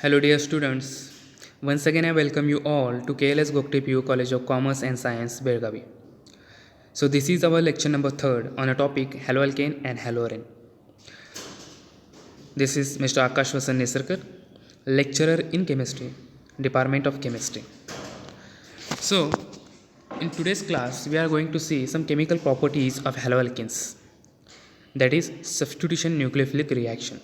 Hello, dear students. Once again, I welcome you all to KLS Gokte PU College of Commerce and Science, Belgavi. So, this is our lecture number 3rd on a topic haloalkane and halorane. This is Mr. Akash Vasan Nesarkar, lecturer in chemistry, Department of Chemistry. So, in today's class, we are going to see some chemical properties of haloalkanes, that is, substitution nucleophilic reaction.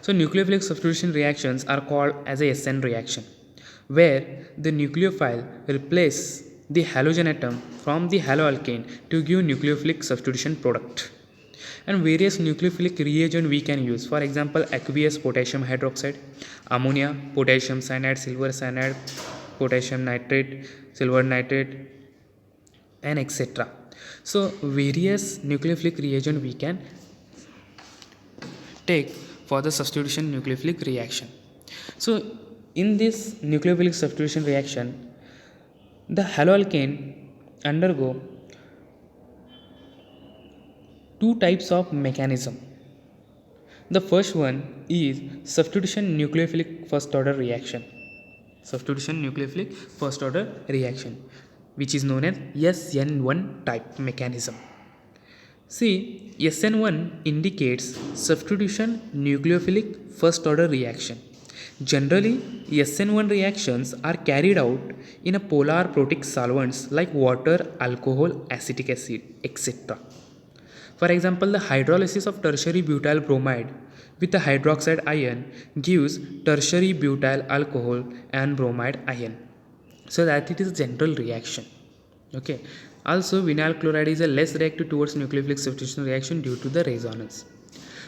So nucleophilic substitution reactions are called as a SN reaction, where the nucleophile replaces the halogen atom from the haloalkane to give nucleophilic substitution product. And various nucleophilic reagent we can use. For example, aqueous potassium hydroxide, ammonia, potassium cyanide, silver cyanide, potassium nitrate, silver nitrate, and etc. So various nucleophilic reagent we can take for the substitution nucleophilic reaction. So in this nucleophilic substitution reaction, the haloalkane undergo two types of mechanism. The first one is substitution nucleophilic first order reaction. Substitution nucleophilic first order reaction, which is known as SN1 type mechanism. See, SN1 indicates substitution nucleophilic first order reaction. Generally, SN1 reactions are carried out in a polar protic solvents like water, alcohol, acetic acid, etc. For example, the hydrolysis of tertiary butyl bromide with a hydroxide ion gives tertiary butyl alcohol and bromide ion. So that it is a general reaction. Okay. Also, vinyl chloride is a less reactive towards nucleophilic substitution reaction due to the resonance.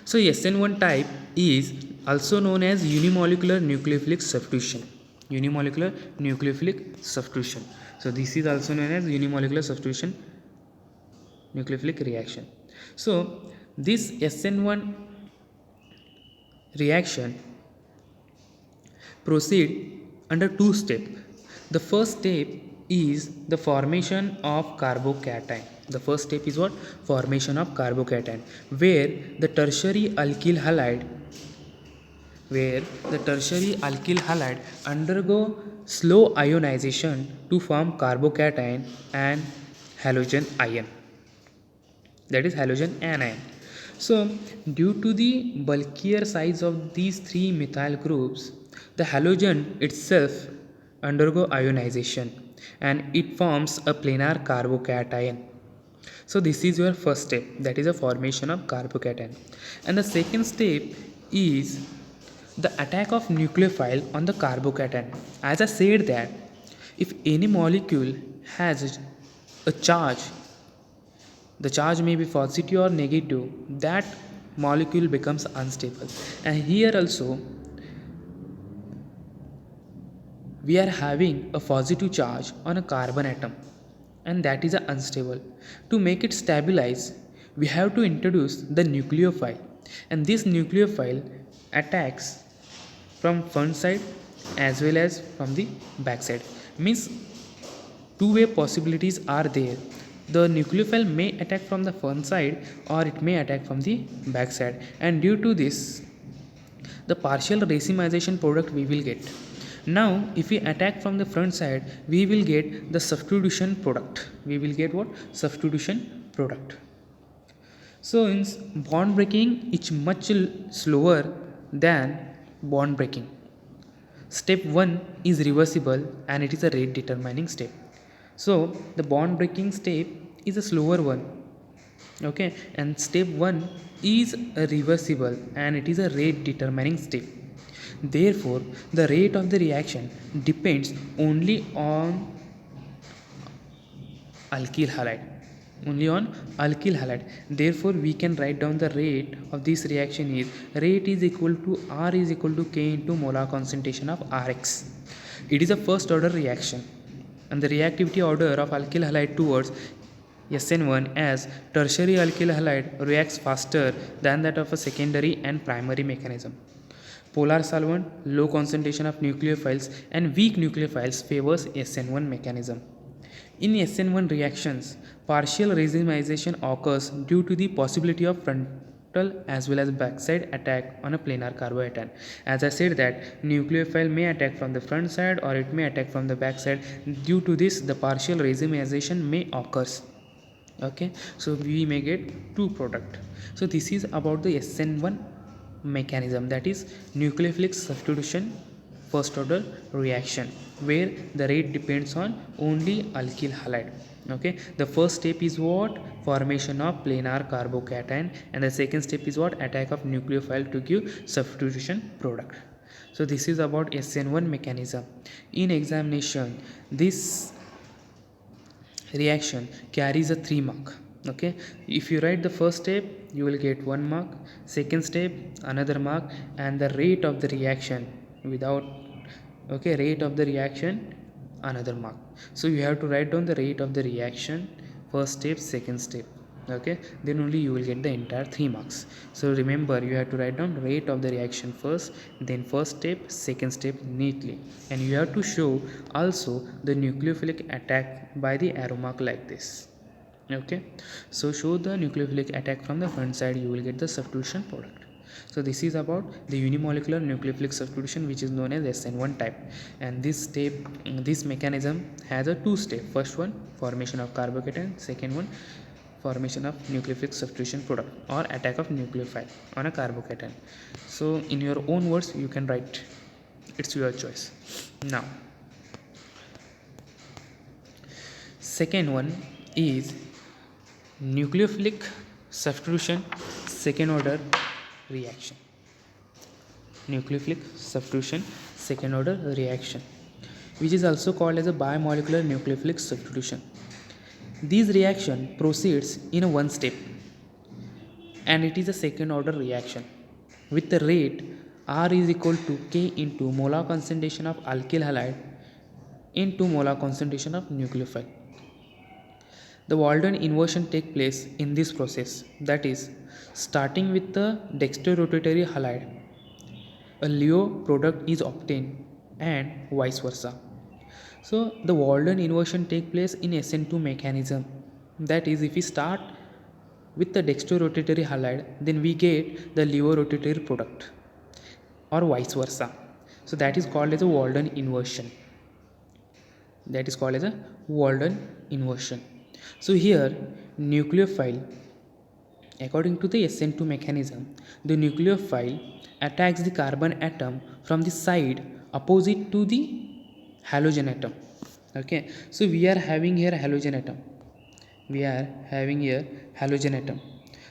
So SN1 type is also known as unimolecular nucleophilic substitution. Unimolecular nucleophilic substitution. So this is also known as unimolecular substitution nucleophilic reaction. So this SN1 reaction proceed under two steps. The first step is the formation of carbocation. The first step is what? Formation of carbocation, where the tertiary alkyl halide undergo slow ionization to form carbocation and halogen ion. That is halogen anion. So, due to the bulkier size of these three methyl groups, the halogen itself undergo ionization and it forms a planar carbocation. So this is your first step, that is a formation of carbocation. And the second step is the attack of nucleophile on the carbocation. As I said that if any molecule has a charge, the charge may be positive or negative, that molecule becomes unstable. And here also we are having a positive charge on a carbon atom, and that is unstable. To make it stabilize, we have to introduce the nucleophile, and this nucleophile attacks from front side as well as from the back side. Means two-way possibilities are there. The nucleophile may attack from the front side or it may attack from the back side, and due to this the partial racemization product we will get. Now if we attack from the front side, we will get the substitution product. We will get what? Substitution product. So in bond breaking, it's much slower than bond breaking. Step 1 is reversible and it is a rate determining step. So the bond breaking step is a slower one. Okay, and step 1 is a reversible and it is a rate determining step. Therefore, the rate of the reaction depends only on alkyl halide. Therefore, we can write down the rate of this reaction is rate is equal to R is equal to K into molar concentration of Rx. It is a first order reaction, and the reactivity order of alkyl halide towards SN1 as tertiary alkyl halide reacts faster than that of a secondary and primary mechanism. Polar solvent, low concentration of nucleophiles and weak nucleophiles favors SN1 mechanism. In SN1 reactions, partial racemization occurs due to the possibility of front as well as backside attack on a planar carbocation. As I said that nucleophile may attack from the front side or it may attack from the back side. Due to this, the partial racemization may occurs. Okay, so we may get two product. So this is about the SN1 mechanism, that is nucleophilic substitution first order reaction, where the rate depends on only alkyl halide. Okay, the first step is what? Formation of planar carbocation, and the second step is what? Attack of nucleophile to give substitution product. So this is about SN1 mechanism. In examination, this reaction carries a 3 mark. Okay, if you write the first step, you will get 1 mark, second step another mark, and the rate of the reaction without, okay, rate of the reaction another mark. So you have to write down the rate of the reaction, first step, second step. Okay, then only you will get the entire 3 marks. So remember, you have to write down rate of the reaction first, then first step, second step neatly, and you have to show also the nucleophilic attack by the arrow mark like this. Okay, so show the nucleophilic attack from the front side, you will get the substitution product. So this is about the unimolecular nucleophilic substitution, which is known as SN1 type, and this mechanism has a 2 step. First one, formation of carbocation, second one, formation of nucleophilic substitution product or attack of nucleophile on a carbocation. So in your own words you can write, it's your choice. Now second one is nucleophilic substitution second order reaction. Nucleophilic substitution second order reaction, which is also called as a bimolecular nucleophilic substitution. This reaction proceeds in a one step, and it is a second order reaction with the rate R is equal to K into molar concentration of alkyl halide into molar concentration of nucleophile. The Walden inversion takes place in this process, that is, starting with the dextrorotatory halide, a Leo product is obtained and vice versa. So the Walden inversion takes place in SN2 mechanism, that is, if we start with the dextrorotatory halide, then we get the Leo rotatory product or vice versa. So that is called as a Walden inversion. That is called as a Walden inversion. So here nucleophile, according to the SN2 mechanism, the nucleophile attacks the carbon atom from the side opposite to the halogen atom. Okay, so we are having here halogen atom.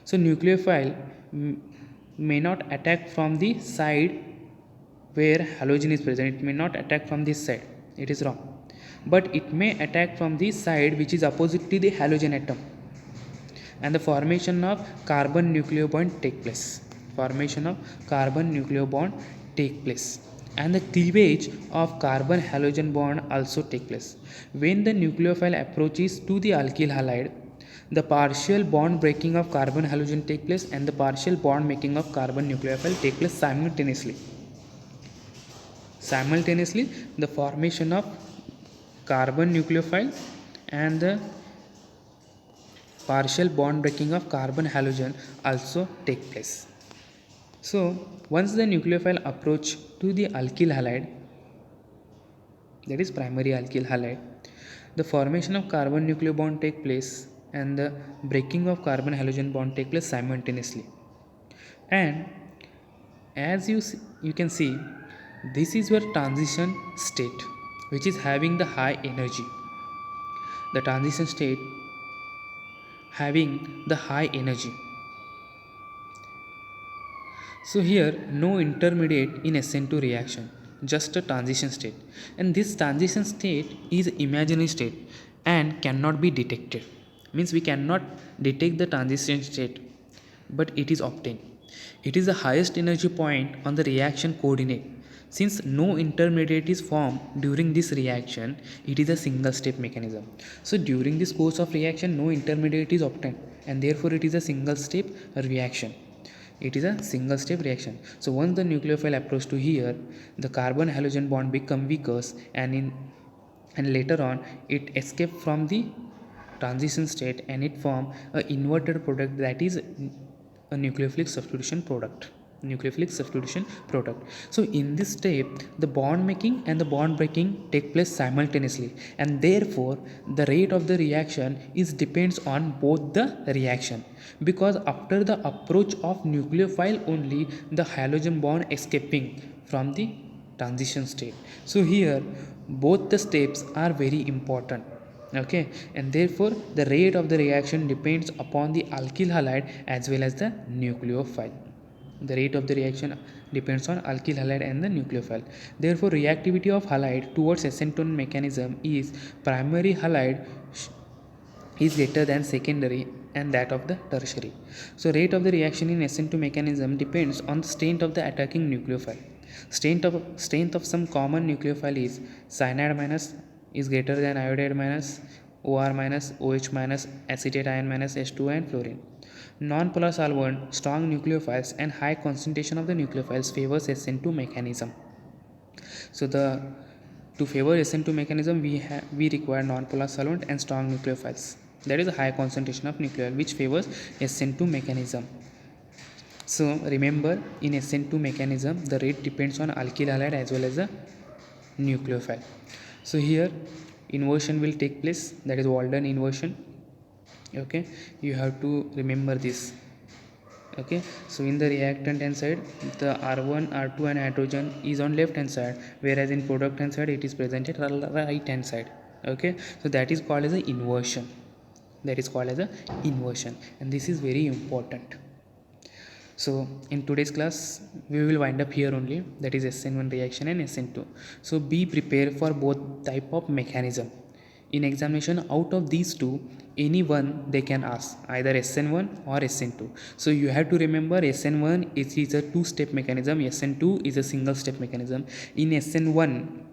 So nucleophile may not attack from the side where halogen is present. It may not attack from this side. It is wrong. But it may attack from the side which is opposite to the halogen atom, and the formation of carbon nucleobond take place. And the cleavage of carbon halogen bond also take place. When the nucleophile approaches to the alkyl halide, the partial bond breaking of carbon halogen take place and the partial bond making of carbon nucleophile take place simultaneously. The formation of carbon nucleophile and the partial bond breaking of carbon halogen also take place. So once the nucleophile approach to the alkyl halide, that is primary alkyl halide, the formation of carbon nucleobond take place and the breaking of carbon halogen bond take place simultaneously. And as you can see, this is your transition state, which is having the high energy. The transition state having the high energy. So here no intermediate in SN2 reaction, just a transition state, and this transition state is imaginary state and cannot be detected. Means we cannot detect the transition state, but it is obtained. It is the highest energy point on the reaction coordinate. Since no intermediate is formed during this reaction, it is a single step mechanism. So during this course of reaction, no intermediate is obtained, and therefore it is a single step reaction. So once the nucleophile approach to here, the carbon halogen bond become weaker, and later on it escape from the transition state and it form a inverted product, that is a nucleophilic substitution product. So in this step, the bond making and the bond breaking take place simultaneously, and therefore the rate of the reaction is depends on both the reaction, because after the approach of nucleophile only the halogen bond escaping from the transition state. So here both the steps are very important. Okay, and therefore the rate of the reaction depends upon the alkyl halide as well as the nucleophile. The rate of the reaction depends on alkyl halide and the nucleophile. Therefore reactivity of halide towards SN2 mechanism is primary halide is greater than secondary and that of the tertiary. So rate of the reaction in SN2 mechanism depends on the strength of the attacking nucleophile. Strength of some common nucleophile is cyanide minus is greater than iodide minus, OR minus, OH minus, acetate ion minus, H2 and fluorine. Non-polar solvent, strong nucleophiles and high concentration of the nucleophiles favors SN2 mechanism. So to favor SN2 mechanism we require non-polar solvent and strong nucleophiles. That is a high concentration of nucleophile which favors SN2 mechanism. So remember, in SN2 mechanism the rate depends on alkyl halide as well as the nucleophile. So here inversion will take place, that is Walden inversion. Okay, you have to remember this. Okay, so in the reactant hand side the R1, R2 and hydrogen is on left hand side, whereas in product hand side it is presented right hand side. Okay, so that is called as a inversion. And this is very important. So in today's class we will wind up here only, that is SN1 reaction and SN2. So be prepared for both type of mechanism. In examination, out of these two, any one they can ask, either SN1 or SN2. So you have to remember SN1 is a two-step mechanism, SN2 is a single-step mechanism. In SN1,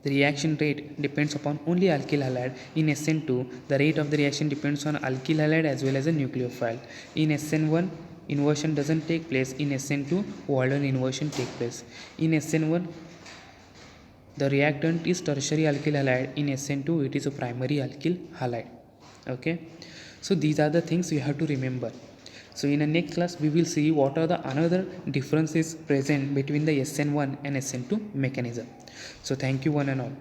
the reaction rate depends upon only alkyl halide. In SN2, the rate of the reaction depends on alkyl halide as well as a nucleophile. In SN1, inversion doesn't take place. In SN2, Walden inversion take place. In SN1, the reactant is tertiary alkyl halide. In SN2 it is a primary alkyl halide. Okay, so these are the things you have to remember. So in the next class we will see what are the another differences present between the SN1 and SN2 mechanism. So thank you one and all.